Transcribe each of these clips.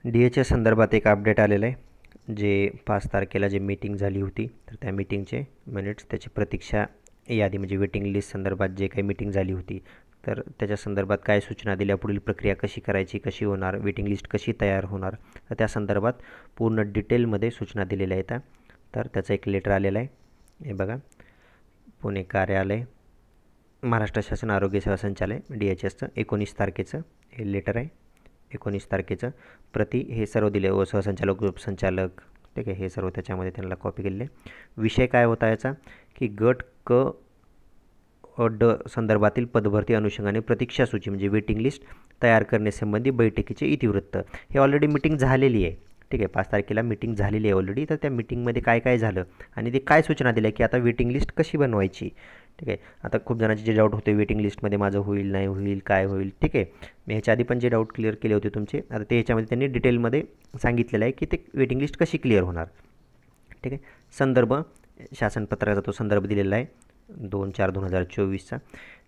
DHS संदर्भात एक update आलेलं आहे. जे 5 तारखेला जे मीटिंग झाली होती, तर त्या मीटिंगचे मिनिट्स, त्याची प्रतीक्षा यादी म्हणजे वेटिंग लिस्ट संदर्भात जे काही मीटिंग झाली होती, तर त्याच्या संदर्भात काय सूचना दिल्या, पुढील प्रक्रिया कशी करायची, कशी होणार, वेटिंग लिस्ट कशी तयार होणार, तर त्या संदर्भात पूर्ण डिटेलमध्ये सूचना दिलेल्या आहेत. तर त्याचं एक लेटर आलेलं आहे. हे बघा, पुणे कार्यालय, महाराष्ट्र शासन आरोग्य सेवा संचालय, DHSचं 19 तारखेचं हे लेटर आहे. 19 तारखेचं प्रति हे सर्व दिले, व सहसंचालक, उपसंचालक, ठीक आहे, हे सर्व त्याच्यामध्ये त्यांना कॉपी केलेले. विषय काय होता याचा, की गट क ड संदर्भातील पदभरती अनुषंगाने प्रतीक्षा सूची म्हणजे वेटिंग लिस्ट तयार करण्यासंबंधी बैठकीचे इतिवृत्त. हे ऑलरेडी मीटिंग झालेली आहे, ठीक आहे, 5 तारखेला मीटिंग झालेली आहे ऑलरेडी. तर त्या मीटिंगमध्ये काय काय झालं आणि ते काय सूचना दिल्या, की आता वेटिंग लिस्ट कशी बनवायची, ठीक आहे. आता खूप जणांचे जे डाऊट होते, वेटिंग लिस्टमध्ये माझं होईल नाही होईल काय होईल, ठीक आहे. मी ह्याच्या आधी पण जे डाऊट क्लिअर केले होते तुमचे, आता ते ह्याच्यामध्ये त्यांनी डिटेलमध्ये सांगितलेलं आहे की ते वेटिंग लिस्ट कशी क्लिअर होणार, ठीक आहे. संदर्भ शासनपत्राचा तो संदर्भ दिलेला आहे 2/4/2024चा,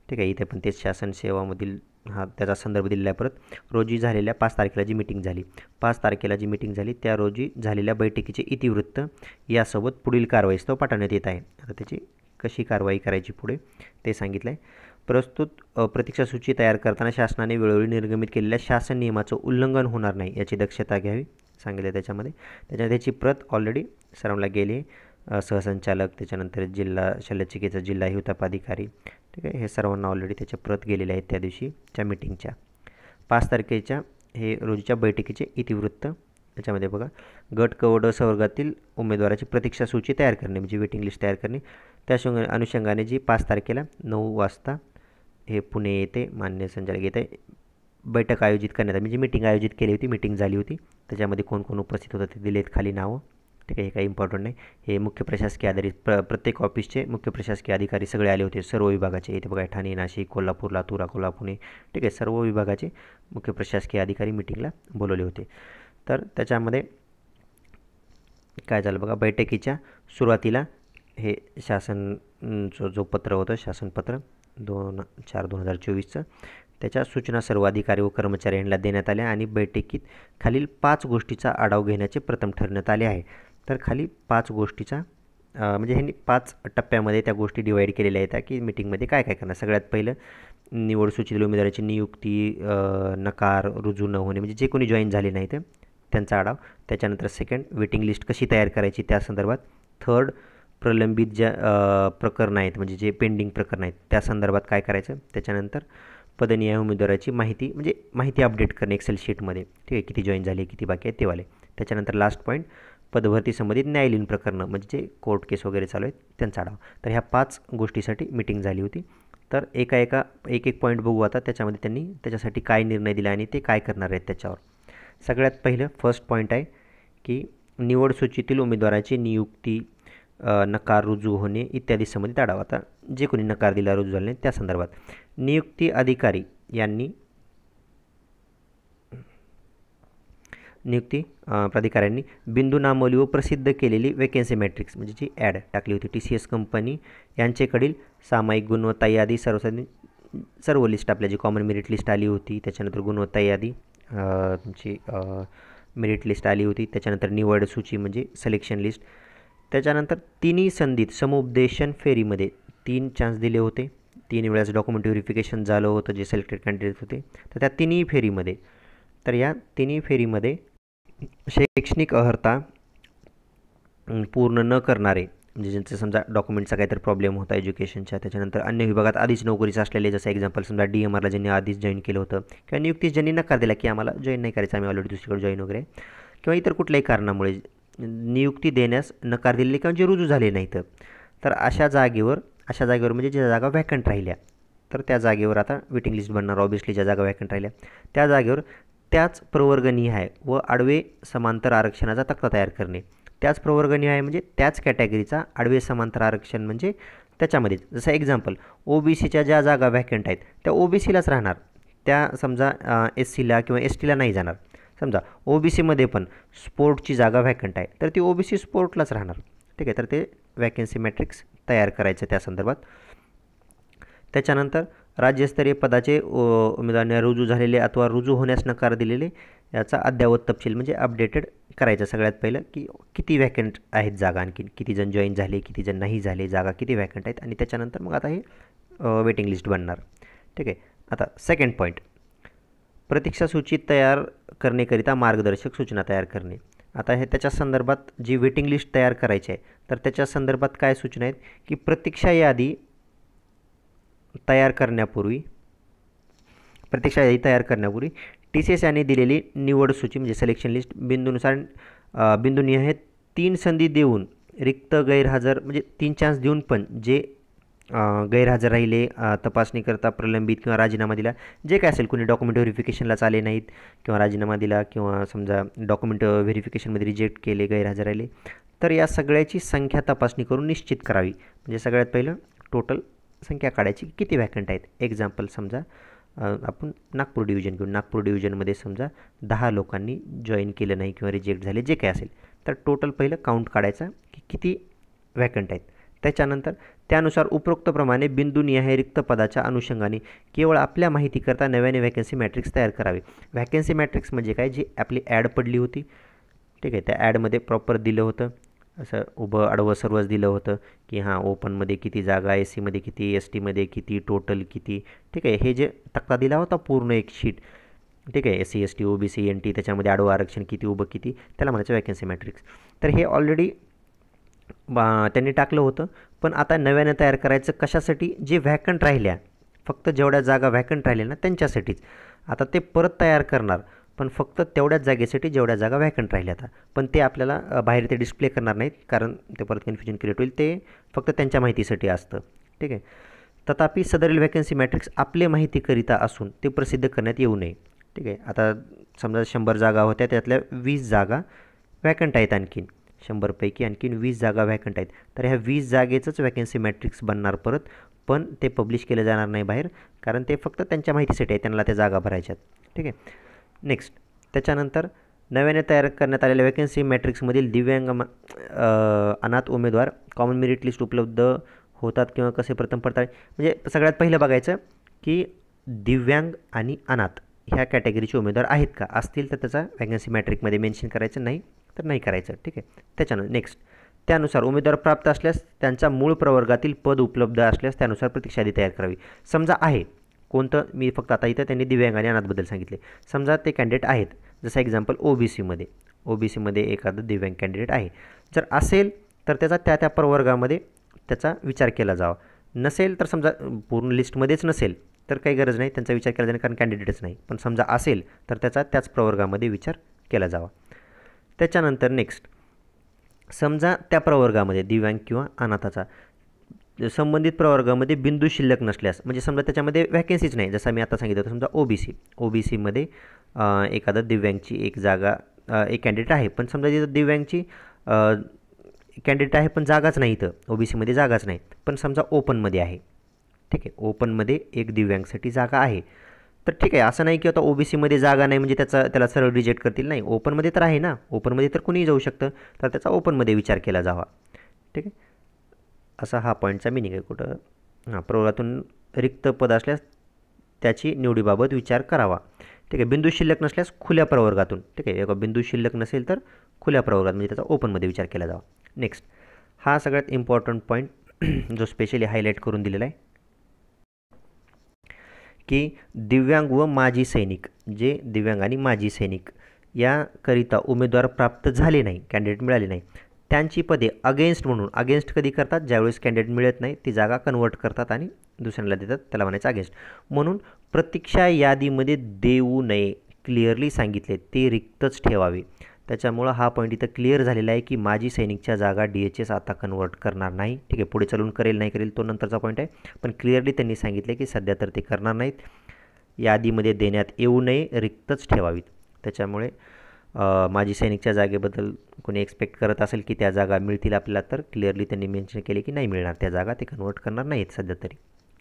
ठीक आहे. इथे पण तेच शासन सेवामधील त्याचा संदर्भ दिलेला आहे. परत रोजी झालेल्या 5 तारखेला जी मीटिंग झाली, 5 तारखेला जी मीटिंग झाली त्या रोजी झालेल्या बैठकीचे इतिवृत्त यासोबत पुढील कारवाईस तो पाठवण्यात येत आहे. आता त्याची कशी कारवाई करायची पुढे ते सांगितलं आहे. प्रस्तुत प्रतीक्षा सूची तयार करताना शासनाने वेळोवेळी निर्गमित केलेल्या शासन नियमाचं उल्लंघन होणार नाही याची दक्षता घ्यावी सांगितलं त्याच्यामध्ये. त्याची प्रत ऑलरेडी सर्वांना गेली आहे. सहसंचालक, त्याच्यानंतर जिल्हा शल्यचिकित्सक, जिल्हा हिवतापाधिकारी, ठीक आहे, हे सर्वांना ऑलरेडी त्याच्या प्रत गेलेल्या आहेत त्या दिवशीच्या मीटिंगच्या. 5 तारखेच्या हे रोजीच्या बैठकीचे इतिवृत्त. त्याच्यामध्ये बघा, गट क व ड संवर्गातील उमेदवाराची प्रतीक्षा सूची तयार करणे म्हणजे वेटिंग लिस्ट तयार करणे. त्या अनुषंगाने जी 5 तारखेला 9 वाजता हे पुणे येथे मान्य संचालक येथे बैठक आयोजित करण्यात आली, म्हणजे मीटिंग आयोजित केली होती, मीटिंग झाली होती. त्याच्यामध्ये कोण कोण उपस्थित होतं ते दिलेत खाली नावं, ठीक आहे. हे काही इम्पॉर्टंट नाही. हे मुख्य प्रशासकीय आधारित प्रत्येक ऑफिसचे मुख्य प्रशासकीय अधिकारी सगळे आले होते, सर्व विभागाचे. इथे बघा, ठाणे, नाशिक, कोल्हापूर, लातूर, अकोला, पुणे, ठीक आहे, सर्व विभागाचे मुख्य प्रशासकीय अधिकारी मीटिंगला बोलवले होते. तर त्याच्यामध्ये काय झालं बघा, बैठकीच्या सुरुवातीला हे जो पत्र होतं, शासनपत्र 2/4/2024चं, त्याच्या सूचना सर्व अधिकारी व कर्मचारी यांना देण्यात आल्या आणि बैठकीत खालील 5 गोष्टीचा आढावा घेण्याचे प्रथम ठरवण्यात आले आहे. तर खाली 5 गोष्टीचा म्हणजे ह्यांनी 5 टप्प्यामध्ये त्या गोष्टी डिवाईड केलेल्या आहेत की मीटिंगमध्ये काय काय करणार. सगळ्यात पहिलं, निवड सूचीतील उमेदवाराची नियुक्ती, नकार, रुजू न होणे म्हणजे जे कोणी जॉईन झाले नाही तर त्यांचा आढावा. त्याच्यानंतर सेकंड, वेटिंग लिस्ट कशी तयार करायची त्या संदर्भात. थर्ड, प्रलंबित ज्या प्रकरणं आहेत म्हणजे जे पेंडिंग प्रकरणं आहेत त्या संदर्भात काय करायचं. त्याच्यानंतर पदनिहाय उमेदवाराची माहिती म्हणजे माहिती अपडेट करणे एक्सेल शीटमध्ये, ठीक आहे, किती जॉईन झाले, किती बाकी आहेत तेवाले. त्याच्यानंतर लास्ट पॉईंट, पदभरती संबंधित न्यायालयीन प्रकरणं म्हणजे जे कोर्ट केस वगैरे चालू आहेत त्यांचा आढावा. तर ह्या 5 गोष्टीसाठी मीटिंग झाली होती. तर एक एक पॉईंट बघू आता त्याच्यामध्ये त्यांनी त्याच्यासाठी काय निर्णय दिला आणि ते काय करणार आहेत त्याच्यावर. सगळ्यात पहिलं फर्स्ट पॉईंट आहे की निवड सूचीतील उमेदवाराची नियुक्ती, नकार, रुजू होणे इत्यादी संबंधित आढावा. आता जे कोणी नकार दिला, रुजू झाले त्या संदर्भात नियुक्ती अधिकारी यांनी नियुक्ती प्राधिकाऱ्यांनी बिंदू नामवली व प्रसिद्ध केलेली वेकेन्सी मॅट्रिक्स म्हणजे जी ॲड टाकली होती TCS कंपनी यांच्याकडील सामायिक गुणवत्ता यादी, सर्व लिस्ट आपल्या जी कॉमन मेरिट लिस्ट आली होती, त्याच्यानंतर गुणवत्ता यादी तुमची मेरिट लिस्ट आली होती, त्याच्यानंतर निवड सूची म्हणजे सिलेक्शन लिस्ट. त्याच्यानंतर तिन्ही संधीत समुपदेशन फेरीमध्ये 3 चान्स दिले होते. 3 वेळेस डॉक्युमेंट व्हेरिफिकेशन झालं होतं जे सिलेक्टेड कॅन्डिडेट होते. तर त्या तिन्ही फेरीमध्ये, तर या तिन्ही फेरीमध्ये शैक्षणिक अर्हता पूर्ण न करणारे म्हणजे ज्यांचं समजा डॉक्युमेंटचा काहीतरी प्रॉब्लेम होता एज्युकेशनच्या, त्याच्यानंतर अन्य विभागात आधीच नोकरीचं असलेले, जसं एक्झाम्पल समजा DMRला ज्यांनी आधीच जॉईन केलं होतं किंवा नियुक्तीस ज्यांनी नकार दिला की आम्हाला जॉईन नाही करायचं, आम्ही ऑलरेडी दुसरीकडे जॉईन वगैरे, किंवा इतर कुठल्याही कारणामुळे नियुक्ती देण्यास नकार दिलेले किंवा जे रुजू झाले नाहीत, तर अशा जागेवर म्हणजे ज्या जागा व्हॅकंट राहिल्या तर त्या जागेवर आता वेटिंग लिस्ट बनणार. ऑब्वियसली ज्या जागा व्हॅकंट राहिल्या त्या जागेवर त्याच प्रवर्गनिहाय व आडवे समांतर आरक्षणाचा तक्ता तयार करणे. त्याच प्रवर्गनिहाय म्हणजे त्याच कॅटेगरीचा आडवे समांतर आरक्षण म्हणजे त्याच्यामध्येच, जसं एक्झाम्पल OBCच्या ज्या जागा व्हॅकंट आहेत त्या OBCलाच राहणार, त्या समजा SCला किंवा STला नाही जाणार. समजा OBCमध्ये पण स्पोर्टची जागा व्हॅकंट आहे तर ती OBC स्पोर्टलाच राहणार, ठीक आहे. तर ते वॅकन्सी मॅट्रिक्स तयार करायचं त्या संदर्भात. त्याच्यानंतर राज्यस्तरीय पदाचे उमेदवारांना रुजू झालेले अथवा रुजू होण्यास नकार दिलेले याचा अद्ययावत तपशील म्हणजे अपडेटेड करायचं सगळ्यात पहिलं, की किती वॅकंट आहेत जागा, आणखी किती जण जॉईन झाले, किती जण नाही झाले, जागा किती वॅकंट आहेत, आणि त्याच्यानंतर मग आता हे वेटिंग लिस्ट बनणार. ठीक आहे. आता सेकंड पॉईंट, प्रतीक्षा सूची तयार करण्याकरिता मार्गदर्शक सूचना तयार करणे. आता हे त्याच्या संदर्भात जी वेटिंग लिस्ट तयार करायची आहे, तर त्याच्या संदर्भात काय सूचना आहेत, की प्रतीक्षा यादी तयार करण्यापूर्वी TCS यांनी दिलेली निवड सूची म्हणजे सिलेक्शन लिस्ट बिंदूनिहाय 3 संधी देऊन रिक्त गैरहजर म्हणजे 3 चान्स देऊन पण जे गैरहजर राहिले, तपासणीकरता प्रलंबित किंवा राजीनामा दिला, जे काय असेल, कोणी डॉक्युमेंट व्हेरिफिकेशनलाच आले नाहीत किंवा राजीनामा दिला किंवा समजा डॉक्युमेंट व्हेरिफिकेशनमध्ये रिजेक्ट केले, गैरहजर राहिले, तर या सगळ्याची संख्या तपासणी करून निश्चित करावी. म्हणजे सगळ्यात पहिलं टोटल संख्या काढायची, किती वॅकंट आहेत. एक्झाम्पल समजा आपण नागपूर डिव्हिजन घेऊन, नागपूर डिव्हिजनमध्ये समजा 10 लोकांनी जॉईन केलं नाही किंवा रिजेक्ट झाले, जे काय असेल, तर टोटल पहिलं काउंट काढायचा की किती वॅकंट आहेत. त्याच्यानंतर त्यानुसार उपरोक्तप्रमाणे बिंदूनिहाय रिक्त पदाच्या अनुषंगाने केवळ आपल्या माहितीकरता नव्याने व्हॅकन्सी मॅट्रिक्स तयार करावे. व्हॅकन्सी मॅट्रिक्स म्हणजे काय, जी आपली ॲड पडली होती, ठीक आहे, त्या ॲडमध्ये प्रॉपर दिलं होतं, असं उभं आडवं सर्वच दिलं होतं की हां ओपनमध्ये किती जागा, SCमध्ये किती, STमध्ये किती, टोटल किती. ठीक आहे. हे जे तक्ता दिला होता पूर्ण एक शीट, ठीक आहे, SC ST OBC NT, त्याच्यामध्ये आडवं आरक्षण किती, उभं किती, त्याला म्हणायचं वॅकन्सी मॅट्रिक्स. तर हे ऑलरेडी त्यांनी टाकलं होतं, पण आता नव्यानं तयार करायचं कशासाठी, जे व्हॅकंट राहिल्या, फक्त जेवढ्या जागा व्हॅकंट राहिल्या ना त्यांच्यासाठीच. आता ते परत तयार करणार, पण फक्त तेवढ्याच जागेसाठी जेवढ्या जागा व्हॅकंट राहिल्या. आता पण ते आपल्याला बाहेर ते डिस्प्ले करणार नाहीत, कारण ते परत कन्फ्युजन क्रिएट होईल, ते फक्त त्यांच्या माहितीसाठी असतं. ठीक आहे. तथापि सदरील व्हॅकन्सी मॅट्रिक्स आपले माहितीकरिता असून ते प्रसिद्ध करण्यात येऊ नये. ठीक आहे. आता समजा 100 जागा होत्या, त्यातल्या 20 जागा व्हॅकंट आहेत, आणखीन 100पैकी आणखीन 20 जागा व्हॅकंट आहेत, तर ह्या 20 जागेचंच व्हॅकन्सी मॅट्रिक्स बनणार परत, पण ते पब्लिश केलं जाणार नाही बाहेर, कारण ते फक्त त्यांच्या माहितीसाठी आहे, त्यांना त्या जागा भरायच्यात. ठीक आहे. नेक्स्ट, त्याच्यानंतर नव्याने तयार करण्यात आलेल्या व्हॅकन्सी मॅट्रिक्समधील दिव्यांग अनाथ उमेदवार कॉमन मेरिट लिस्ट उपलब्ध होतात किंवा कसे प्रथम पडताळ. म्हणजे सगळ्यात पहिलं बघायचं की दिव्यांग आणि अनाथ ह्या कॅटेगरीचे उमेदवार आहेत का, असतील तर त्याचा व्हॅकन्सी मॅट्रिकमध्ये मेन्शन करायचं, नाही तर नाही करायचं. ठीक आहे. त्याच्यानंतर नेक्स्ट, त्यानुसार उमेदवार प्राप्त असल्यास त्यांच्या मूळ प्रवर्गातील पद उपलब्ध असल्यास त्यानुसार प्रतीक्षा यादी तयार करावी. समजा आहे कोणतं, मी फक्त आता इथं त्यांनी दिव्यांग आणि अनाथबद्दल सांगितले, समजा ते कॅन्डिडेट आहेत, जसं एक्झाम्पल ओबीसीमध्ये एखादं दिव्यांग कॅन्डिडेट आहे, जर असेल तर त्याचा त्या प्रवर्गामध्ये त्याचा विचार केला जावा. नसेल तर समजा पूर्ण लिस्टमध्येच नसेल तर काही गरज नाही, त्यांचा विचार केला जाणार, कारण कॅन्डिडेटच नाही. पण समजा असेल तर त्याचा त्याच प्रवर्गामध्ये विचार केला जावा. त्याच्यानंतर नेक्स्ट, समजा त्या प्रवर्गामध्ये दिव्यांग किंवा अनाथाचा संबंधित प्रवर्गामध्ये बिंदू शिल्लक नसल्यास, म्हणजे समजा त्याच्यामध्ये व्हॅकन्सीच नाही, जसं मी आता सांगितलं होतं, समजा ओबीसीमध्ये एखादा दिव्यांगची एक जागा एक कॅन्डिडेट आहे, पण समजा तिथं दिव्यांगची कॅन्डिडेट आहे पण जागाच नाही, इथं ओबीसीमध्ये जागाच नाही, पण समजा ओपनमध्ये आहे. ठीक आहे. ओपनमध्ये एक दिव्यांगसाठी जागा आहे, तर ठीक आहे, असं नाही की आता ओबीसीमध्ये जागा नाही म्हणजे त्याला सरळ रिजेक्ट करतील, नाही, ओपनमध्ये तर आहे ना, ओपनमध्ये तर कुणीही जाऊ शकतं, तर त्याचा ओपनमध्ये विचार केला जावा. ठीक आहे. असा हा पॉईंटचा मिनिंग आहे. कुठं प्रवर्गातून रिक्त पद असल्यास त्याची निवडीबाबत विचार करावा. ठीक आहे. बिंदू शिल्लक नसल्यास खुल्या प्रवर्गातून, ठीक आहे, एका बिंदू शिल्लक नसेल तर खुल्या प्रवर्गात म्हणजे त्याचा ओपनमध्ये विचार केला जावा. नेक्स्ट, हा सगळ्यात इम्पॉर्टंट पॉईंट जो स्पेशली हायलाईट करून दिलेला आहे, की दिव्यांग व माजी सैनिक, जे दिव्यांग आणि माजी सैनिक याकरिता उमेदवार प्राप्त झाले नाही, कॅन्डिडेट मिळाले नाही, त्यांची पदे अगेन्स्ट कधी करतात, ज्यावेळेस कॅन्डिडेट मिळत नाही ती जागा कन्वर्ट करतात आणि दुसऱ्याला देतात, त्याला म्हणायचं अगेन्स्ट. म्हणून प्रतीक्षा यादीमध्ये देऊ नये, क्लिअरली सांगितले, ते रिक्तच ठेवावे. त्याच्यामुळं हा पॉईंट इथं क्लिअर झालेला आहे की माजी सैनिकच्या जागा DHS आता कन्वर्ट करणार नाही. ठीक आहे. पुढे चालून करेल नाही करेल तो नंतरचा पॉईंट आहे, पण क्लिअरली त्यांनी सांगितले की सध्या तर ते करणार नाहीत, यादीमध्ये देण्यात येऊ नये, रिक्तच ठेवावीत. त्याच्यामुळे माजी सैनिकच्या जागेबद्दल कोणी एक्सपेक्ट करत असेल की त्या जागा मिळतील आपल्याला, तर क्लिअरली त्यांनी मेन्शन केले की नाही मिळणार त्या जागा, ते कन्वर्ट करणार नाहीत सध्या तरी.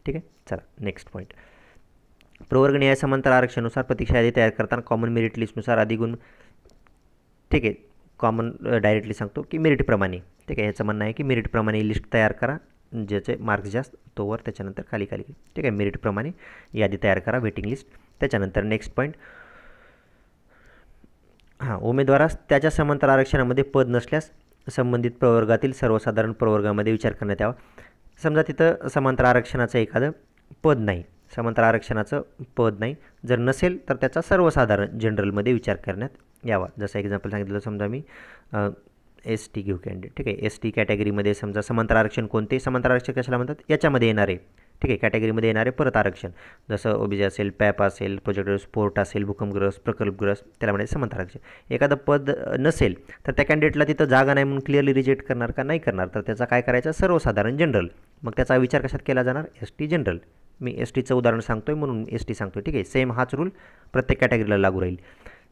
ठीक आहे. चला नेक्स्ट पॉईंट, प्रवर्ग न्याय समांतर आरक्षणानुसार प्रतीक्षा यादी तयार करताना कॉमन मेरिट लिस्टनुसार अधिगुण. ठीक आहे. कॉमन डायरेक्टली सांगतो की मेरिटप्रमाणे. ठीक आहे. ह्याचं म्हणणं आहे की मेरिटप्रमाणे लिस्ट तयार करा, ज्याचे मार्क्स जास्त तोवर, त्याच्यानंतर खाली. ठीक आहे. मेरिटप्रमाणे यादी तयार करा, वेटिंग लिस्ट. त्याच्यानंतर नेक्स्ट पॉईंट, उमेदवारास त्याच्या समांतर आरक्षणामध्ये पद नसल्यास संबंधित प्रवर्गातील सर्वसाधारण प्रवर्गामध्ये विचार करण्यात यावा. समजा तिथं समांतर आरक्षणाचं एखादं पद नाही, समांतर आरक्षणाचं पद नाही, जर नसेल तर त्याचा सर्वसाधारण जनरलमध्ये विचार करण्यात यावा. जसं एक्झाम्पल सांगितलं, समजा मी एस टी घेऊ कॅन्डिडेट, ठीक आहे. एस टी कॅटेगरीमध्ये समजा समांतर आरक्षण कोणते, समांतर आरक्षण कशाला म्हणतात, याच्यामध्ये येणारे, ठीक आहे, कॅटेगरीमध्ये येणारे परत आरक्षण, जसं ओबीसी असेल, पॅप असेल, प्रोजेक्ट स्पोर्ट असेल, भूकंपग्रस्त, प्रकल्पग्रस्त, त्याला म्हणायचं समांतर आरक्षण. एखादं पद नसेल तर त्या कॅन्डिडेटला तिथं जागा नाही म्हणून क्लिअरली रिजेक्ट करणार का, नाही करणार, तर त्याचा काय करायचं, सर्वसाधारण जनरल. मग त्याचा विचार कशात केला जाणार, एस टी जनरल. मी एस टीचं उदाहरण सांगतोय म्हणून एस टी सांगतोय, ठीक आहे. सेम हाच रूल प्रत्येक कॅटेगरीला लागू राहील.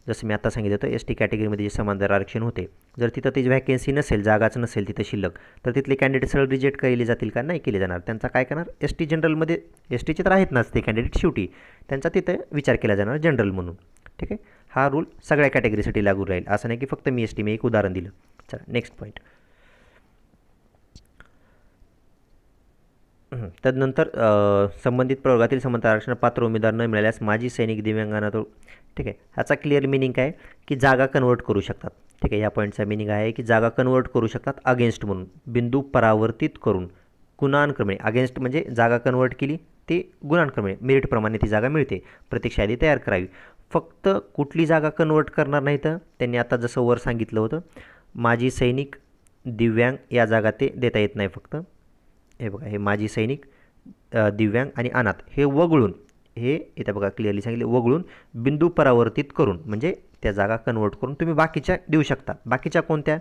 जसं मी आता सांगितलं होतं, एस टी कॅटेगरीमध्ये जे समांतर आरक्षण होते, जर तिथं ती व्हॅकेन्सी नसेल, जागाच नसेल तिथं शिल्लक, तर तिथले कॅन्डिडेट सरळ रिजेक्ट केले जातील का, नाही केले जाणार. त्यांचा काय करणार, एस टी जनरलमध्ये, एस टीचे तर आहेत नाच ते कॅन्डिडेट शेवटी, त्यांचा तिथं विचार केला जाणार जनरल म्हणून, ठीक आहे. हा रूल सगळ्या कॅटेगरीसाठी लागू राहील, असं नाही की फक्त मी एस टी, मी एक उदाहरण दिलं. चला नेक्स्ट पॉईंट. तदनंतर संबंधित प्रवर्गातील समांतर आरक्षण पात्र उमेदवार न मिळाल्यास माजी सैनिक, दिव्यांगांना तो, ठीक आहे. ह्याचा क्लिअर मिनिंग काय, की जागा कन्वर्ट करू शकतात, ठीक आहे. या पॉईंटचा मिनिंग आहे की जागा कन्वर्ट करू शकतात अगेन्स्ट म्हणून, बिंदू परावर्तित करून, गुणांक्रमे. अगेन्स्ट म्हणजे जागा कन्वर्ट केली ती गुणांक्रमे, मेरिटप्रमाणे ती जागा मिळते, प्रतीक्षा यादी तयार करावी. फक्त कुठली जागा कन्वर्ट करणार नाही, तर त्यांनी आता जसं वर सांगितलं होतं, माजी सैनिक, दिव्यांग या जागा ते देता येत नाही. फक्त हे बघा, हे माजी सैनिक, दिव्यांग आणि अनाथ हे वगळून, हे इथं बघा क्लिअरली सांगितले, वगळून बिंदू परावर्तित करून, म्हणजे त्या जागा कन्वर्ट करून तुम्ही बाकीच्या देऊ शकता. बाकीच्या कोणत्या,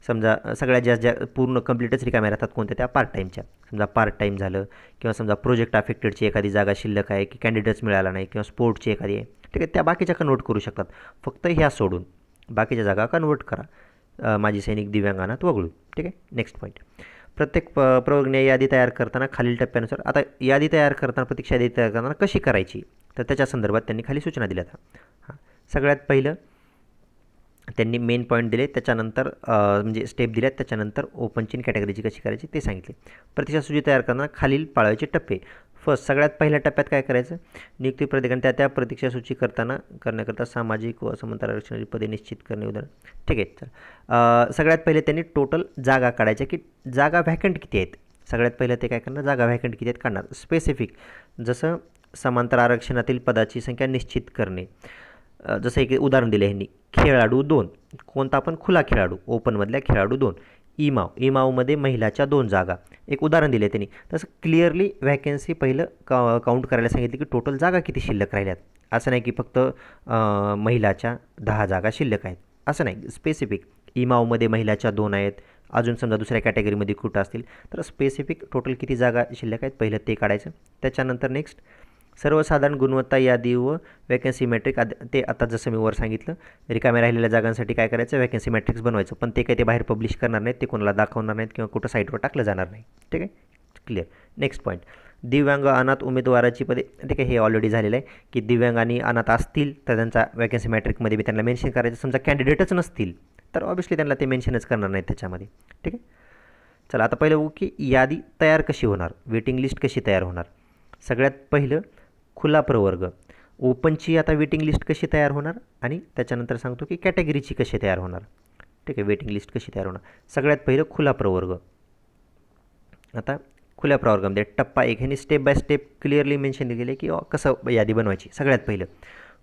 समजा सगळ्या ज्या पूर्ण कंप्लीटच रिकाम्या राहतात कोणत्या, त्या पार्ट टाईमच्या. समजा पार्ट टाईम झालं, किंवा समजा प्रोजेक्ट अफेक्टेडची एखादी जागा शिल्लक आहे की कॅन्डिडेट्स मिळाला नाही, किंवा स्पोर्टची एखादी आहे, ठीक आहे, त्या बाकीच्या कन्वर्ट करू शकतात. फक्त ह्या सोडून बाकीच्या जागा कन्वर्ट करा, माजी सैनिक, दिव्यांग, अनाथ वगळून, ठीक आहे. Next point. प्रत्येक प्रवर्गीय यादी तयार करताना खालील टप्प्यानुसार, आता यादी तयार करताना, प्रतीक्षा यादी तयार करताना कशी करायची, तर त्याच्या संदर्भात त्यांनी खाली सूचना दिल्या. सगळ्यात पहिलं त्यांनी मेन पॉईंट दिले, त्याच्यानंतर म्हणजे स्टेप दिल्यात, त्याच्यानंतर ओपनची कॅटेगरीची कशी करायची ते सांगितले. प्रतीक्षा सूची तयार करताना खालील पाळायचे टप्पे. फर्स्ट, सगळ्यात पहिल्या टप्प्यात काय करायचं, नियुक्ती प्रत्येकाने त्या प्रतीक्षा सूची करण्याकरता सामाजिक व समांतर आरक्षणाची पदे निश्चित करणे उदाहरण, ठीक आहे. तर सगळ्यात पहिले त्यांनी टोटल जागा काढायच्या, की जागा व्हॅकंट किती आहेत. सगळ्यात पहिलं ते काय करणार, जागा व्हॅकंट किती आहेत काढणार. स्पेसिफिक, जसं समांतर आरक्षणातील पदाची संख्या निश्चित करणे. जसं एक उदाहरण दिलं ह्यांनी, खेळाडू 2, कोणता पण खुला खेळाडू, ओपनमधल्या खेळाडू 2. इमावमध्ये महिलाच्या 2 जागा, एक उदाहरण दिले त्यांनी. तसं क्लिअरली व्हॅकन्सी पहिलं काउंट करायला सांगितले, की टोटल जागा किती शिल्लक राहिल्यात. असं नाही की फक्त महिलाच्या 10 जागा शिल्लक आहेत, असं नाही. स्पेसिफिक, इमावमध्ये महिलाच्या 2 आहेत, अजून समजा दुसऱ्या कॅटेगरीमध्ये कुठं असतील, तर स्पेसिफिक टोटल किती जागा शिल्लक आहेत पहिलं ते काढायचं. त्याच्यानंतर नेक्स्ट, सर्वसाधारण गुणवत्ता यादी व वॅकन्सी मॅट्रिक. ते आता जसं मी वर सांगितलं, रिकाम्या राहिलेल्या जागांसाठी काय करायचं, वॅकन्सी मॅट्रिक्स बनवायचं, पण ते काही ते बाहेर पब्लिश करणार नाहीत, ते कोणाला दाखवणार नाहीत किंवा कुठं साईटवर टाकलं जाणार नाही, ठीक आहे. क्लिअर. नेक्स्ट पॉईंट, दिव्यांग, अनाथ उमेदवाराची पदे, ठीक आहे. हे ऑलरेडी झालेलं आहे, की दिव्यांग आणि अनाथ असतील तर त्यांचा वॅकन्सी मॅट्रिकमध्ये मी त्यांना मेन्शन करायचं. समजा कॅन्डिडेटच नसतील तर ऑब्व्हियसली त्यांना ते मेन्शनच करणार नाहीत त्याच्यामध्ये, ठीक आहे. चला आता पहिलं बघू की यादी तयार कशी होणार, वेटिंग लिस्ट कशी तयार होणार. सगळ्यात पहिलं खुला प्रवर्ग, ओपनची आता वेटिंग लिस्ट कशी तयार होणार, आणि त्याच्यानंतर सांगतो की कॅटेगरीची कशी तयार होणार, ठीक आहे. वेटिंग लिस्ट कशी तयार होणार, सगळ्यात पहिलं खुला प्रवर्ग. आता खुल्या प्रवर्गामध्ये टप्पा 1 ह्यांनी step by step clearly mention केले की कसं यादी बनवायची. सगळ्यात पहिलं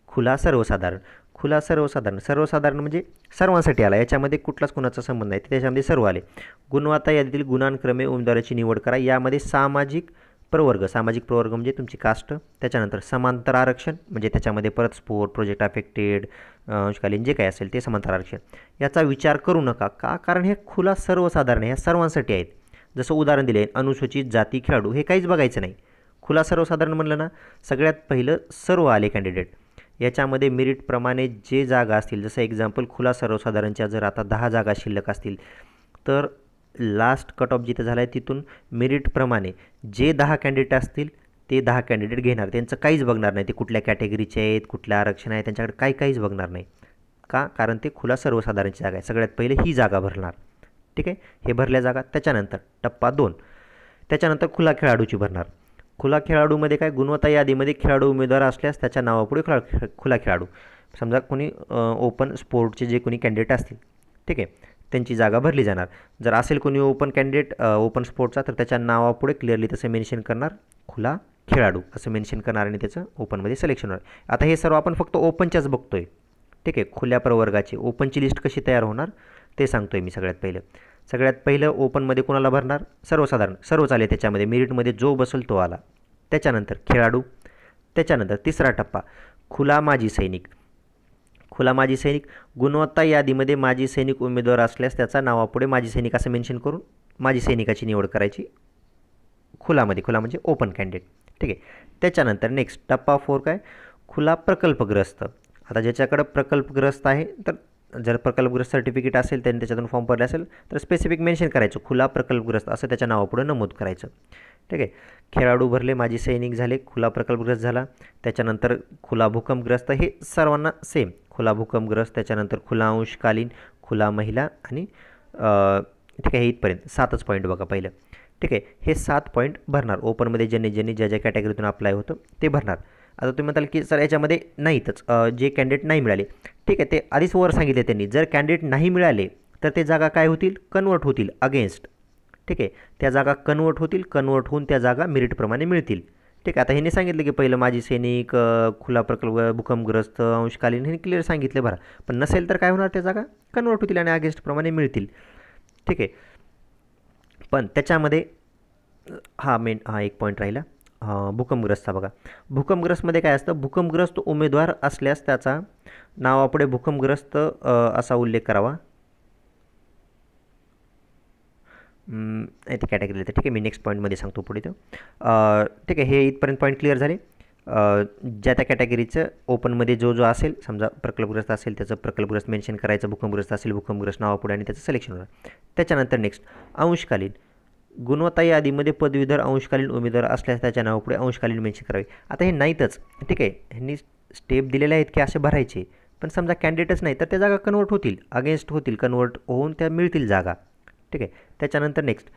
खुला सर्वसाधारण. खुला सर्वसाधारण म्हणजे सर्वांसाठी आला, याच्यामध्ये कुठलाच कुणाचा संबंध नाही, त्याच्यामध्ये सर्व आले. गुणवत्ता यादीतील गुणांक्रमे उमेदवाराची निवड करा. यामध्ये सामाजिक प्रवर्ग म्हणजे तुमची कास्ट, त्याच्यानंतर समांतर आरक्षण म्हणजे त्याच्यामध्ये परत स्पोर्ट, प्रोजेक्ट अफेक्टेड, अंशकालीन जे काय असेल ते समांतर आरक्षण. याचा विचार करू नका का, कारण हे खुला सर्वसाधारण ह्या सर्वांसाठी आहेत. जसं उदाहरण दिले, अनुसूचित जाती खेळाडू, हे काहीच बघायचं नाही. खुला सर्वसाधारण म्हणलं ना, सगळ्यात पहिलं सर्व आले कॅन्डिडेट. याच्यामध्ये मेरिटप्रमाणे जे जागा असतील, जसं एक्झाम्पल खुला सर्वसाधारणच्या जर आता 10 जागा शिल्लक असतील, तर लास्ट कट ऑफ जिथं झालं आहे तिथून मेरिटप्रमाणे जे 10 कॅन्डिडेट असतील ते 10 कॅन्डिडेट घेणार. त्यांचं काहीच बघणार नाही, ते कुठल्या कॅटेगरीचे आहेत, कुठल्या आरक्षण आहे, त्यांच्याकडे काहीच बघणार नाही. का, कारण ते खुला सर्वसाधारणची जागा आहे. सगळ्यात पहिले ही जागा भरणार, ठीक आहे. हे भरल्या जागा. त्याच्यानंतर टप्पा 2, त्याच्यानंतर खुला खेळाडूची भरणार. खुला खेळाडूमध्ये काय, गुणवत्ता यादीमध्ये खेळाडू उमेदवार असल्यास त्याच्या नावापुढे खुला खेळाडू. समजा कोणी ओपन स्पोर्टचे जे कोणी कॅन्डिडेट असतील, ठीक आहे, त्यांची जागा भरली जाणार. जर असेल कोणी ओपन कॅन्डिडेट ओपन स्पोर्टचा, तर त्याच्या नावापुढे क्लिअरली तसं मेन्शन करणार खुला खेळाडू असं मेन्शन करणार आणि त्याचं ओपनमध्ये सिलेक्शन होणार. आता हे सर्व आपण फक्त ओपनच्याच बघतोय, ठीक आहे. खुल्या प्रवर्गाची ओपनची लिस्ट कशी तयार होणार ते सांगतोय मी. सगळ्यात पहिलं ओपनमध्ये कोणाला भरणार, सर्वसाधारण सर्वच आले त्याच्यामध्ये, मेरिटमध्ये जो बसेल तो आला. त्याच्यानंतर खेळाडू, त्याच्यानंतर तिसरा टप्पा खुला माजी सैनिक. खुला माजी सैनिक गुणवत्ता यादीमध्ये माजी सैनिक उमेदवार असल्यास त्याचा नावापुढे माजी सैनिक असं मेन्शन करून माजी सैनिकाची निवड करायची खुलामध्ये. खुला म्हणजे ओपन कॅन्डिडेट, ठीक आहे. त्याच्यानंतर नेक्स्ट टप्पा 4 काय, खुला प्रकल्पग्रस्त. आता ज्याच्याकडं प्रकल्पग्रस्त आहे, तर जर प्रकल्पग्रस्त सर्टिफिकेट असेल त्यांनी त्याच्यातून फॉर्म भरले असेल तर स्पेसिफिक मेन्शन करायचं खुला प्रकल्पग्रस्त असं त्याच्या नावापुढे नमूद करायचं, ठीक आहे. खेळाडू भरले, माजी सैनिक झाले, खुला प्रकल्पग्रस्त झाला. त्याच्यानंतर खुला भूकंपग्रस्त, हे सर्वांना सेम खुला भूकंपग्रस्त. त्याच्यानंतर खुला अंशकालीन, खुला महिला आणि ठीक आहे. हे इथपर्यंत 7च पॉईंट बघा पहिलं, ठीक आहे. हे 7 पॉईंट भरणार ओपनमध्ये ज्यांनी ज्या कॅटेगरीतून अप्लाय होतं ते भरणार. आता तुम्ही म्हणाल की सर याच्यामध्ये नाहीतच जे कॅन्डिडेट नाही मिळाले, ठीक आहे. ते आधीच वर सांगितले त्यांनी, जर कॅन्डिडेट नाही मिळाले तर ते जागा काय होतील, कन्वर्ट होतील अगेन्स्ट, ठीक आहे. त्या जागा कन्वर्ट होऊन त्या जागा मेरिटप्रमाणे मिळतील, ठीक आहे. आता ह्यांनी सांगितलं की पहिलं माजी सैनिक, खुला प्रकल्प, भूकंपग्रस्त, अंशकालीन, हे क्लिअर सांगितले भरा. पण नसेल तर काय होणार, त्या जागा कन्वर्ट होतील आणि अगेन्स्टप्रमाणे मिळतील, ठीक आहे. पण त्याच्यामध्ये हा एक पॉईंट राहिला, भूकंपग्रस्त. बघा भूकंपग्रस्तमध्ये काय असतं, भूकंपग्रस्त उमेदवार असल्यास त्याचा नावापुढे भूकंपग्रस्त असा उल्लेख करावा. ते कॅटेगरी येते, ठीक आहे. मी नेक्स्ट पॉईंटमध्ये सांगतो पुढे तो, ठीक आहे. हे इथपर्यंत पॉईंट क्लिअर झाले. ज्या त्या कॅटेगरीचं ओपनमध्ये जो असेल, समजा प्रकल्पग्रस्त असेल त्याचं प्रकल्पग्रस्त मेन्शन करायचं, भूकंपग्रस्त असेल भूकंपग्रस्त नावापुढे आणि त्याचं सिलेक्शन होणार. त्याच्यानंतर नेक्स्ट अंशकालीन, गुणवत्ता यादीमध्ये पदवीधर अंशकालीन उमेदवार असल्यास त्याच्या नावापुढे अंशकालीन मेन्शन करावे. आता हे नाहीतच, ठीक आहे. ह्यांनी स्टेप दिलेले आहेत की असे भरायचे, पण समजा कॅन्डिडेटच नाही तर त्या जागा कन्वर्ट होतील, अगेन्स्ट होतील, कन्वर्ट होऊन त्या मिळतील जागा, ठीक आहे. त्याच्यानंतर नेक्स्ट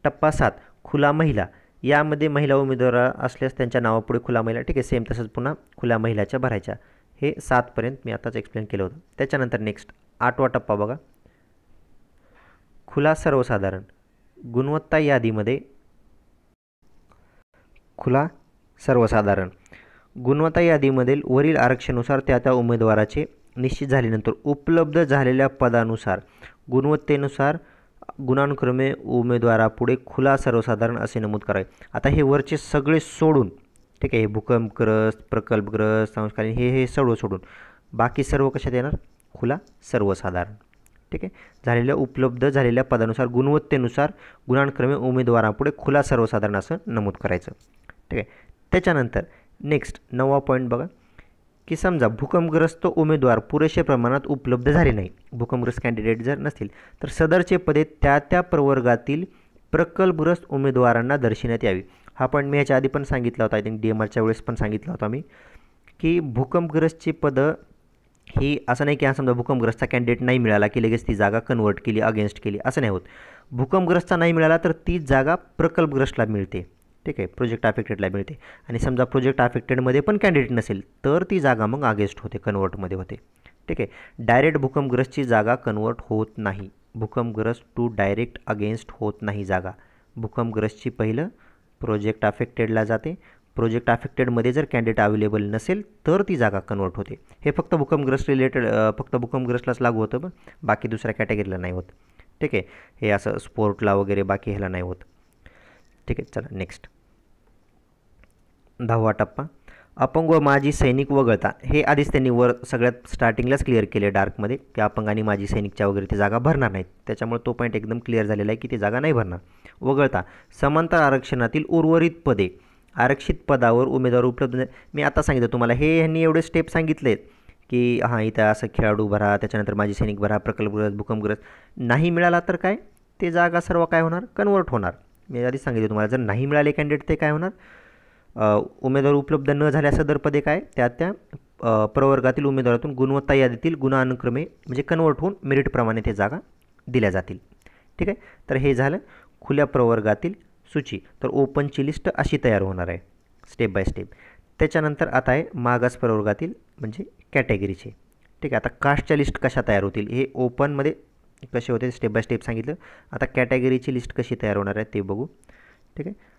टप्पा 7 खुला महिला. यामध्ये महिला उमेदवार असल्यास त्यांच्या नावापुढे खुला महिला, ठीक आहे. सेम तसंच पुन्हा खुल्या महिलाच्या भरायच्या. हे 7पर्यंत मी आताच एक्सप्लेन केलं होतं. त्याच्यानंतर नेक्स्ट 8वा टप्पा बघा, खुला सर्वसाधारण. गुणवत्ता यादीमध्ये खुला सर्वसाधारण गुणवत्ता यादीमधील वरील आरक्षणानुसार त्या उमेदवाराचे निश्चित झाल्यानंतर उपलब्ध झालेल्या पदानुसार गुणवत्तेनुसार गुणांक्रमे उमेदवारापुढे खुला सर्वसाधारण असे नमूद करावे. आता हे वरचे सगळे सोडून, ठीक आहे, हे भूकंपग्रस्त, प्रकल्पग्रस्त, अंशकालीन हे सर्व सोडून बाकी सर्व कशात येणार, खुला सर्वसाधारण, ठीक आहे. उपलब्ध झालेल्या पदानुसार गुणवत्तेनुसार गुणांक्रमे उमेदवारापुढे खुला सर्वसाधारण असं नमूद करायचं, ठीक आहे. त्याच्यानंतर नेक्स्ट 9वा पॉईंट बघा, की समजा भूकंपग्रस्त उमेदवार पुरेशा प्रमाणात उपलब्ध झाले नाही, भूकंपग्रस्त कॅन्डिडेट जर नसतील तर सदरचे पदे त्या प्रवर्गातील प्रकल्पग्रस्त उमेदवारांना दर्शविण्यात यावी. हा पॉईंट मी याच्या आधी पण सांगितला होता, आय थिंक DMRच्या वेळेस पण सांगितला होता मी, की भूकंपग्रस्तची पदं ही असं नाही की हा समजा भूकंपग्रस्तचा कॅन्डिडेट नाही मिळाला की लगेच ती जागा कन्वर्ट केली, अगेन्स्ट केली, असं नाही होत. भूकंपग्रस्तचा नाही मिळाला तर ती जागा प्रकल्पग्रस्तला मिळते, ठीक आहे, प्रोजेक्ट अफेक्टेडला मिळते. आणि समजा प्रोजेक्ट अफेक्टेडमध्ये पण कॅन्डिडेट नसेल तर ती जागा मग अगेन्स्ट होते, कन्वर्टमध्ये होते, ठीक आहे. डायरेक्ट भूकंपग्रस्तची जागा कन्वर्ट होत नाही, भूकंपग्रस्त टू डायरेक्ट अगेन्स्ट होत नाही जागा. भूकंपग्रस्तची पहिलं प्रोजेक्ट अफेक्टेडला जाते, प्रोजेक्ट अफेक्टेडमध्ये जर कॅन्डिडेट अवेलेबल नसेल तर ती जागा कन्वर्ट होते. हे फक्त भूकंपग्रस्त रिलेटेड, फक्त भूकंपग्रस्तलाच लागू होतं, पण बाकी दुसऱ्या कॅटेगरीला नाही होत, ठीक आहे. हे असं स्पोर्टला वगैरे बाकी ह्याला नाही होत, ठीक आहे. चला नेक्स्ट 10वा टप्पा, अपंग व माजी सैनिक वगळता. हे आधीच त्यांनी वर सगळ्यात स्टार्टिंगलाच क्लिअर केले डार्कमध्ये, की अपंग आणि माजी सैनिकच्या वगैरे ती जागा भरणार नाहीत, त्याच्यामुळे तो पॉईंट एकदम क्लिअर झालेला आहे की ती जागा नाही भरणार. वगळता समांतर आरक्षणातील उर्वरित पदे आरक्षित पदावर उमेदवार उपलब्ध नाही. मी आता सांगितलं तुम्हाला, हे ह्यांनी एवढे स्टेप सांगितलेत की हां इथं असं खेळाडू भरा, त्याच्यानंतर माजी सैनिक भरा, प्रकल्पग्रस्त, भूकंपग्रस्त. नाही मिळाला तर काय, ते जागा सर्व काय होणार, कन्वर्ट होणार. मी आधीच सांगितलं तुम्हाला, जर नाही मिळाले कॅन्डिडेट ते काय होणार, उमेदवार उपलब्ध न झाल्या सदर पदे काय त्या प्रवर्गातील उमेदवारातून गुणवत्ता यादीतील गुणानुक्रमे म्हणजे कन्वर्ट होऊन मेरिटप्रमाणे ते जागा दिल्या जातील, ठीक आहे. तर हे झालं खुल्या प्रवर्गातील सूची. तर ओपनची लिस्ट अशी तयार होणार आहे स्टेप बाय स्टेप. त्याच्यानंतर आता आहे मागास प्रवर्गातील म्हणजे कॅटेगरीचे. ठीक आहे. आता कास्टच्या लिस्ट कशा तयार होतील हे ओपनमध्ये कसे होते स्टेप बाय स्टेप सांगितलं. आता कॅटेगरीची लिस्ट कशी तयार होणार आहे ते बघू. ठीक आहे.